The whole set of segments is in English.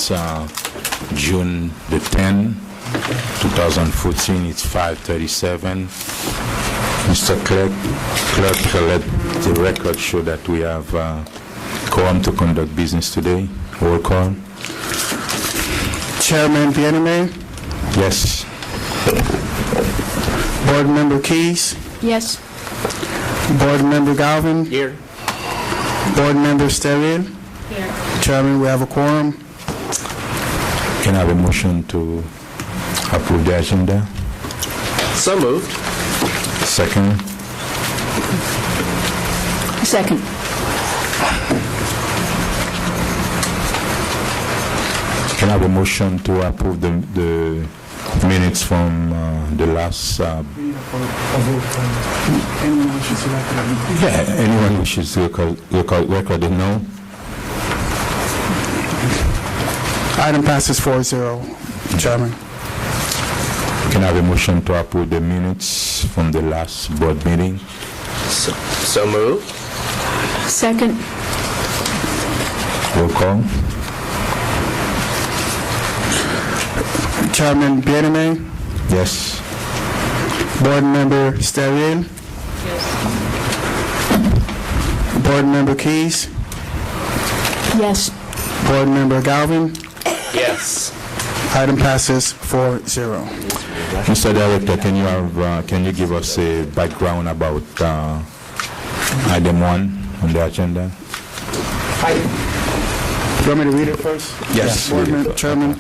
It's June the 10th, 2014. It's 5:37. Mr. Clerk, let the record show that we have quorum to conduct business today. Roll call. Chairman Bieneme. Yes. Board Member Keys. Yes. Board Member Galvin. Here. Board Member Sterrian. Here. Chairman, we have a quorum. Can I have a motion to approve the agenda? So moved. Second. Second. Can I have a motion to approve the minutes from the last? Anyone wishes to record it? No. Item passes 4-0, Chairman. Can I have a motion to approve the minutes from the last board meeting? So moved. Second. Roll call. Chairman Bieneme. Yes. Board Member Sterrian. Yes. Board Member Keys. Yes. Board Member Galvin. Yes. Item passes 4-0. Mr. Director, can you give us a background about item 1 on the agenda? You want me to read it first? Yes. Board Member, Chairman.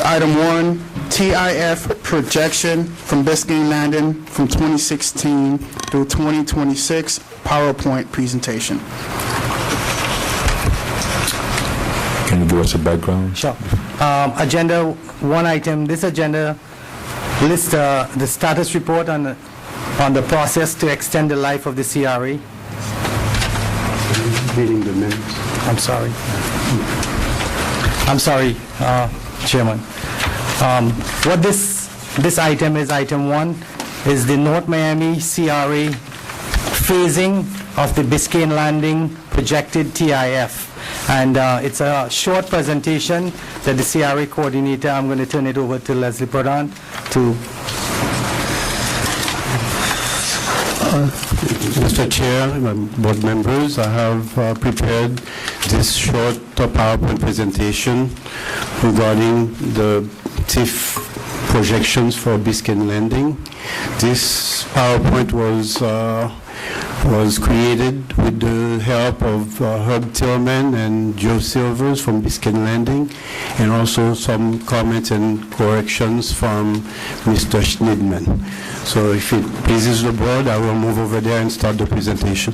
Item 1, TIF projection from Biscayne Landing from 2016 through 2026 PowerPoint presentation. Can you give us a background? Sure. Agenda 1 item. This agenda lists the status report on the process to extend the life of the CRA. Reading the minutes. I'm sorry, Chairman. What this item is, item 1, is the North Miami CRA phasing of the Biscayne Landing projected TIF. And it's a short presentation that the CRA coordinator, I'm going to turn it over to Leslie Pradhan to. Mr. Chair, board members, I have prepared this short PowerPoint presentation regarding the TIF projections for Biscayne Landing. This PowerPoint was created with the help of Herb Tillman and Joe Silvers from Biscayne Landing, and also some comments and corrections from Mr. Schneidman. So if it pleases the board, I will move over there and start the presentation.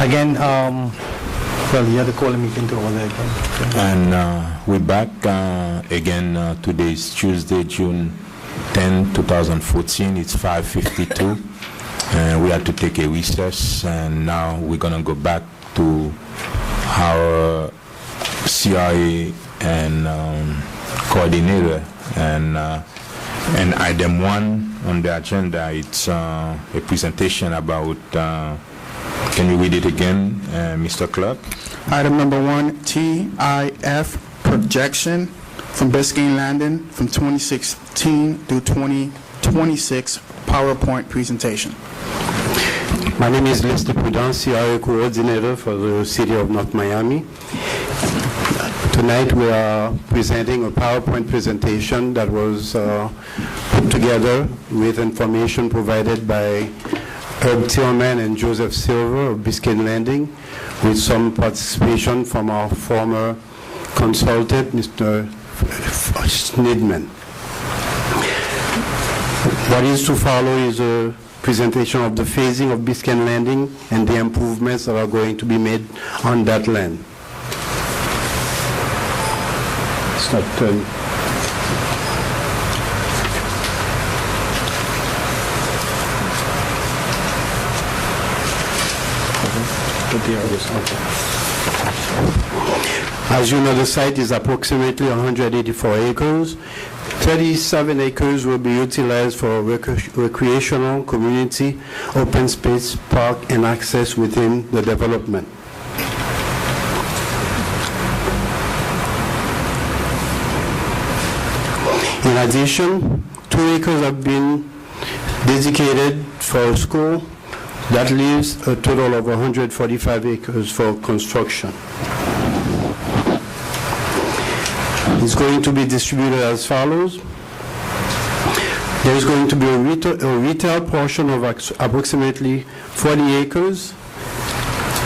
Again, well, you have to call a meeting to over there again. And we're back again. Today is Tuesday, June 10, 2014. It's 5:52. And we had to take a recess, and now we're going to go back to our CRA and coordinator. And item 1 on the agenda, it's a presentation about, can you read it again, Mr. Clerk? Item number 1, TIF projection from Biscayne Landing from 2016 through 2026 PowerPoint presentation. My name is Leslie Pradhan, CRA coordinator for the City of North Miami. Tonight we are presenting a PowerPoint presentation that was put together with information provided by Herb Tillman and Joseph Silver of Biscayne Landing, with some participation from our former consultant, Mr. Schneidman. What is to follow is a presentation of the phasing of Biscayne Landing and the improvements that are going to be made on that land. It's not As you know, the site is approximately 184 acres. 37 acres will be utilized for recreational, community, open space, park, and access within the development. In addition, 2 acres have been dedicated for a school. That leaves a total of 145 acres for construction. It's going to be distributed as follows. There's going to be a retail portion of approximately 40 acres,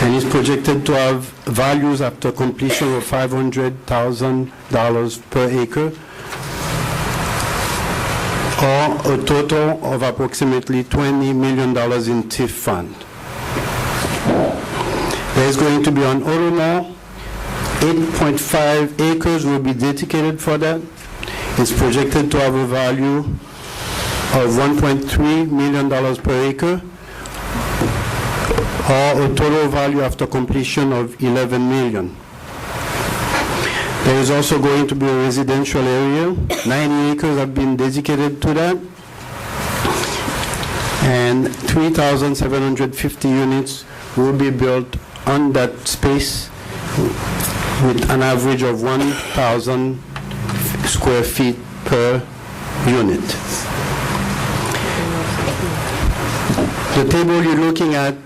and it's projected to have values after completion of $500,000 per acre, or a total of approximately $20 million in TIF fund. There's going to be an Odomar, 8.5 acres will be dedicated for that. It's projected to have a value of $1.3 million per acre, or a total value after completion of $11 million. There is also going to be a residential area. 90 acres have been dedicated to that, and 3,750 units will be built on that space with an average of 1,000 square feet per unit. The table you're looking at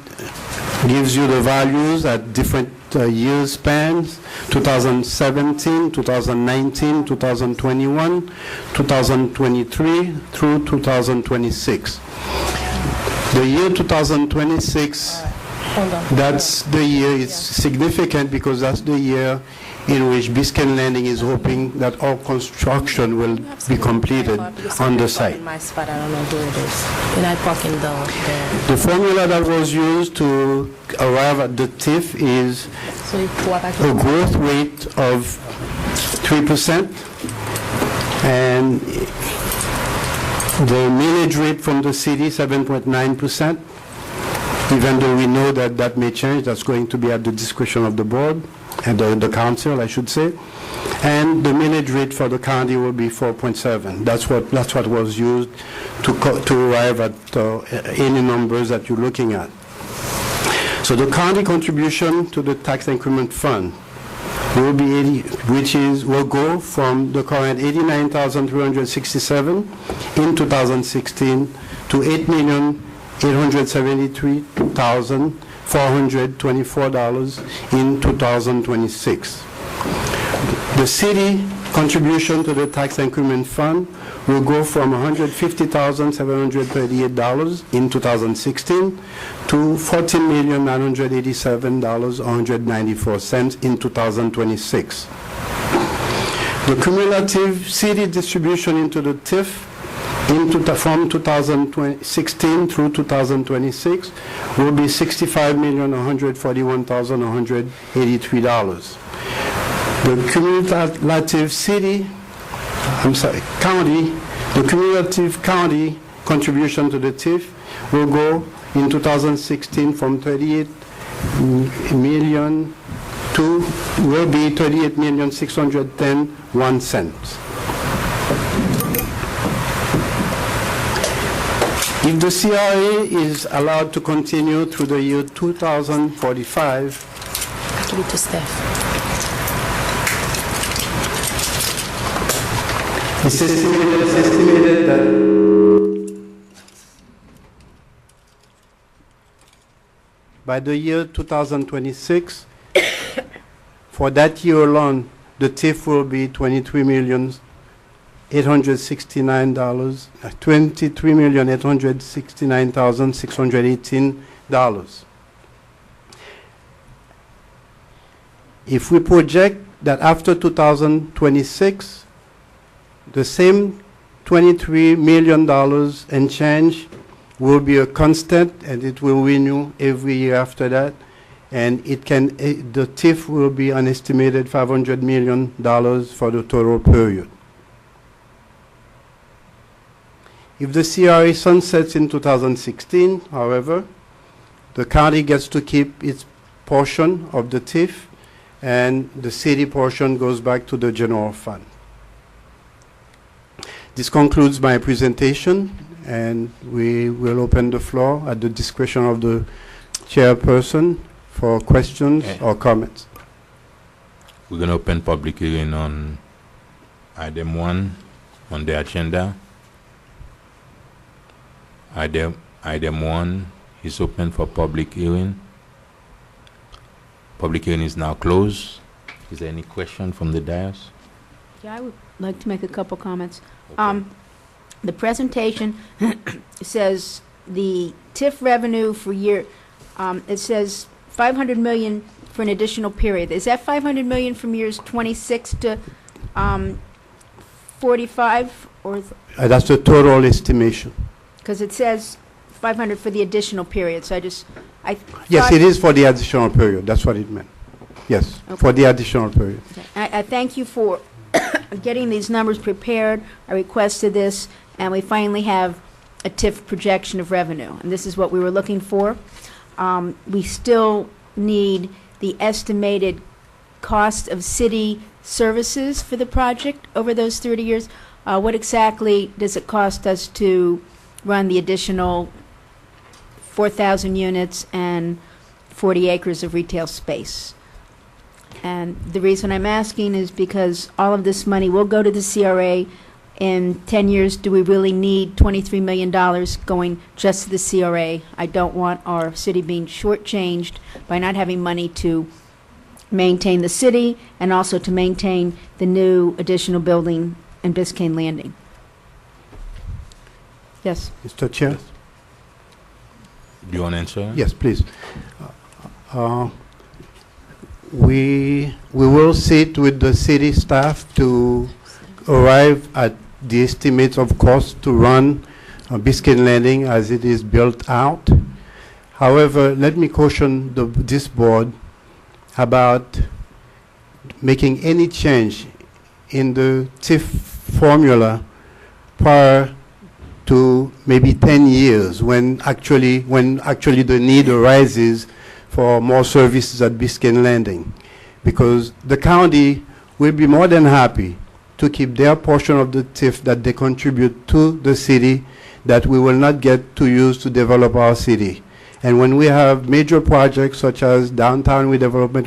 gives you the values at different year spans: 2017, 2019, 2021, 2023 through 2026. The year 2026, that's the year, it's significant because that's the year in which Biscayne Landing is hoping that all construction will be completed on the site. My spot, I don't know who it is. And I park in The formula that was used to arrive at the TIF is a growth rate of 3%, and the millage rate from the city, 7.9%. Even though we know that that may change, that's going to be at the discretion of the board, and the council, I should say. And the millage rate for the county will be 4.7. That's what was used to arrive at any numbers that you're looking at. So the county contribution to the tax increment fund will be will go from the current $89,367 in 2016 to $8,873,424 in 2026. The city contribution to the tax increment fund will go from $150,738 in 2016 to $14,987,194 in 2026. The cumulative city distribution into the TIF from 2016 through 2026 will be $65,141,183. The cumulative county contribution to the TIF will go in 2016 from 38 million to will be 38,610,1 cents. If the CRA is allowed to continue through the year 2045, give it to Steph. it's estimated that by the year 2026, for that year alone, the TIF will be $23,869,618. If we project that after 2026, the same $23 million and change will be a constant, and it will renew every year after that, and the TIF will be an estimated $500 million for the total period. If the CRA sunsets in 2016, however, the county gets to keep its portion of the TIF, and the city portion goes back to the general fund. This concludes my presentation, and we will open the floor at the discretion of the chairperson for questions or comments. We're going to open public hearing on item 1 on the agenda. Item 1 is open for public hearing. Public hearing is now closed. Is there any question from the dais? Yeah, I would like to make a couple comments. The presentation says the TIF revenue for year, it says 500 million for an additional period. Is that 500 million from years 26 to 45, or? That's the total estimation. Because it says 500 for the additional period, so I Yes, thought- it is for the additional period. That's what it meant. Yes, Okay. for the additional period. I thank you for getting these numbers prepared. I requested this, and we finally have a TIF projection of revenue, and this is what we were looking for. We still need the estimated cost of city services for the project over those 30 years. What exactly does it cost us to run the additional 4,000 units and 40 acres of retail space? And the reason I'm asking is because all of this money will go to the CRA. In 10 years, do we really need $23 million going just to the CRA? I don't want our city being shortchanged by not having money to maintain the city and also to maintain the new additional building in Biscayne Landing. Yes. Mr. Chair? Do you want to answer? Yes, please. We will sit with the city staff to arrive at the estimates of cost to run Biscayne Landing as it is built out. However, let me caution this board about making any change in the TIF formula prior to maybe 10 years when actually the need arises for more services at Biscayne Landing, because the county will be more than happy to keep their portion of the TIF that they contribute to the city that we will not get to use to develop our city. And when we have major projects such as downtown redevelopment,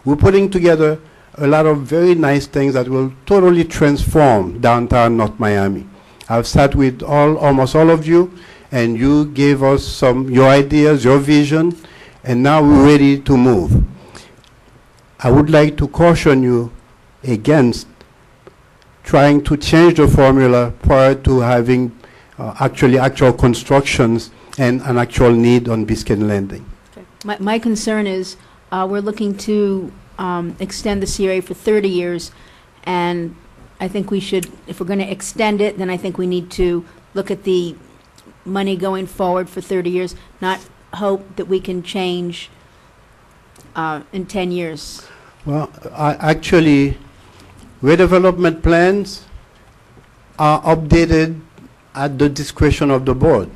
we're putting together a lot of very nice things that will totally transform downtown North Miami. I've sat with almost all of you, and you gave us your ideas, your vision, and now we're ready to move. I would like to caution you against trying to change the formula prior to having actual constructions and an actual need on Biscayne Landing. My concern is we're looking to extend the CRA for 30 years, and I think we should, if we're going to extend it, then I think we need to look at the money going forward for 30 years, not hope that we can change in 10 years. Well, actually, redevelopment plans are updated at the discretion of the board.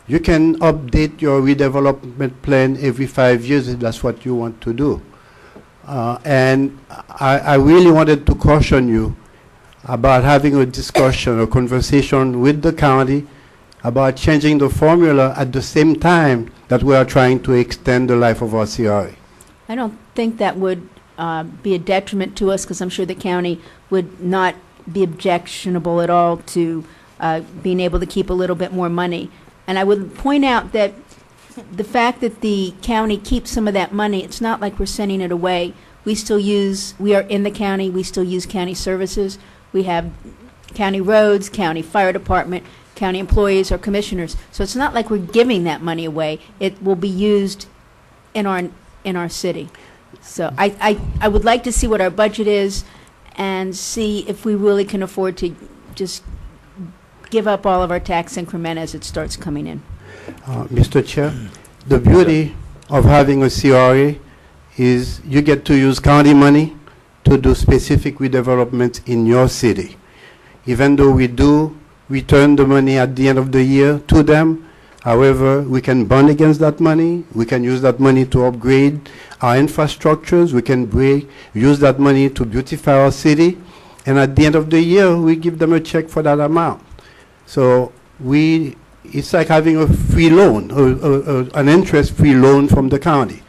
You can update your redevelopment plan every 5 years if that's what you want to do. And I really wanted to caution you about having a discussion, a conversation with the county about changing the formula at the same time that we are trying to extend the life of our CRA. I don't think that would be a detriment to us, because I'm sure the county would not be objectionable at all to being able to keep a little bit more money. And I would point out that the fact that the county keeps some of that money, it's not like we're sending it away. We are in the county, we still use county services. We have county roads, county fire department, county employees or commissioners. So it's not like we're giving that money away. It will be used in our city. So I would like to see what our budget is and see if we really can afford to just give up all of our tax increment as it starts coming in. Mr. Chair, the beauty of having a CRA is you get to use county money to do specific redevelopment in your city. Even though we do return the money at the end of the year to them, However, we can bond against that money. We can use that money to upgrade our infrastructures. We can use that money to beautify our city. And at the end of the year, we give them a check for that amount. So it's like having a free loan, an interest-free loan from the county.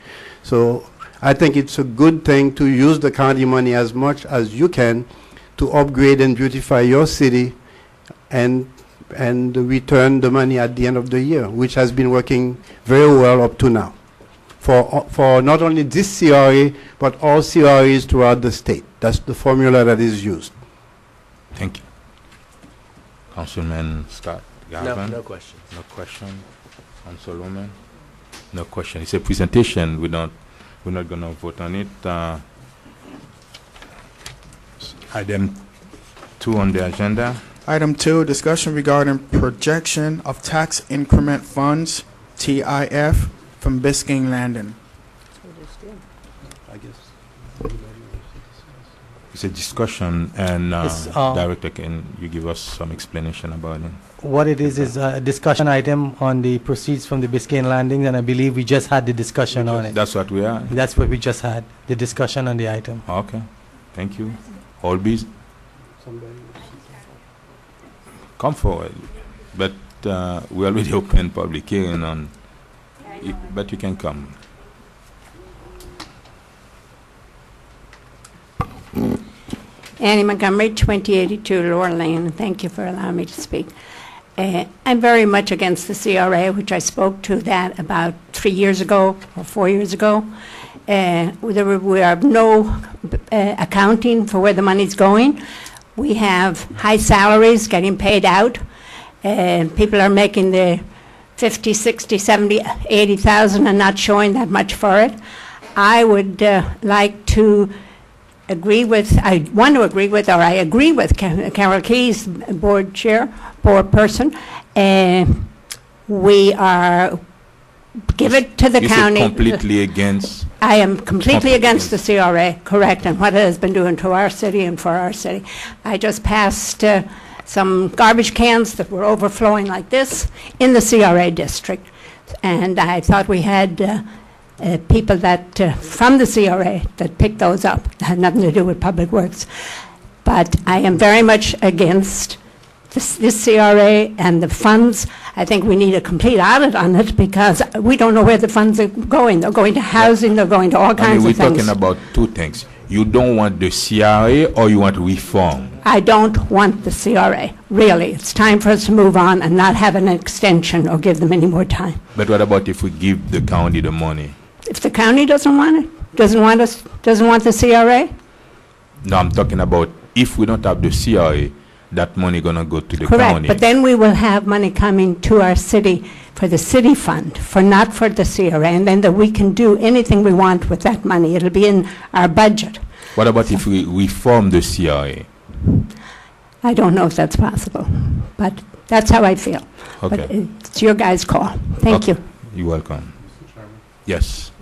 So I think it's a good thing to use the county money as much as you can to upgrade and beautify your city and return the money at the end of the year, which has been working very well up to now for not only this CRA, but all CRAs throughout the state. That's the formula that is used. Thank you. Councilman Scott Galvin? No questions. No question. Councilwoman? No question. It's a presentation. We're not going to vote on it. Item 2 on the agenda. Item 2, discussion regarding projection of tax increment funds, TIF, from Biscayne Landing. It's a discussion, and It's, Director, can you give us some explanation about it? What it is a discussion item on the proceeds from the Biscayne landing, and I believe we just had the discussion on it. That's what we are? That's what we just had, the discussion on the item. Okay. Thank you. All bees? Come forward. But we already opened public hearing on, but you can come. Annie Montgomery, 2082 Lower Lane. Thank you for allowing me to speak. I'm very much against the CRA, which I spoke to that about 3 years ago or 4 years ago. We have no accounting for where the money's going. We have high salaries getting paid out. People are making the 50, 60, 70, 80,000 and not showing that much for it. I would like to agree with, or I agree with Carol Keyes, board chair, board person. We are, give it to the county. You're completely against? I am completely against the CRA, correct, and what it has been doing to our city and for our city. I just passed some garbage cans that were overflowing like this in the CRA district, and I thought we had people that from the CRA that picked those up. It had nothing to do with Public Works. But I am very much against this CRA and the funds. I think we need a complete audit on it because we don't know where the funds are going. They're going to housing, they're going to all kinds of things. We're talking about two things. You don't want the CRA or you want reform? I don't want the CRA, really. It's time for us to move on and not have an extension or give them any more time. But what about if we give the county the money? If the county doesn't want it, doesn't want the CRA? No, I'm talking about if we don't have the CRA, that money gonna go to the Correct, county. but then we will have money coming to our city for the city fund, not for the CRA, and then that we can do anything we want with that money. It'll be in our budget. What about if we reform the CRA? I don't know if that's possible, but that's how I feel. Okay. But it's your guys' call. Thank you. You're welcome. Yes.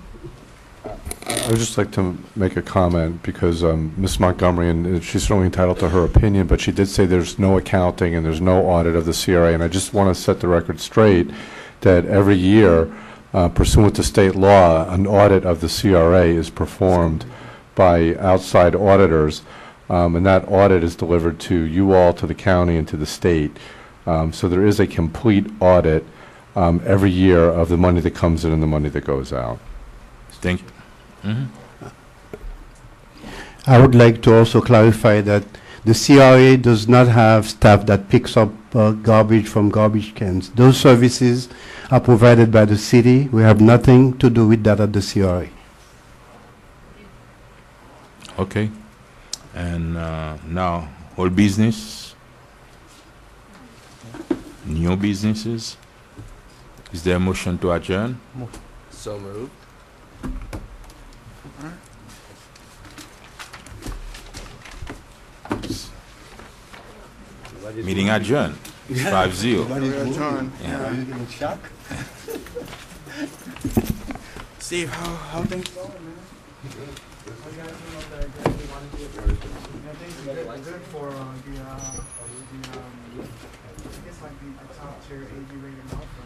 I would just like to make a comment because Ms. Montgomery, and she's certainly entitled to her opinion, but she did say there's no accounting and there's no audit of the CRA, and I just want to set the record straight that every year, pursuant to state law, an audit of the CRA is performed by outside auditors, and that audit is delivered to you all, to the county, and to the state. So there is a complete audit every year of the money that comes in and the money that goes out. Thank you. Mm-hmm. I would like to also clarify that the CRA does not have staff that picks up garbage from garbage cans. Those services are provided by the city. We have nothing to do with that at the CRA. Okay. And now, all business, new businesses. Is there a motion to adjourn? So moved. Meeting adjourned. 5-0. Adjourn. Yeah. Steve, how things going, man? Good for I guess like the top tier AG rated offer.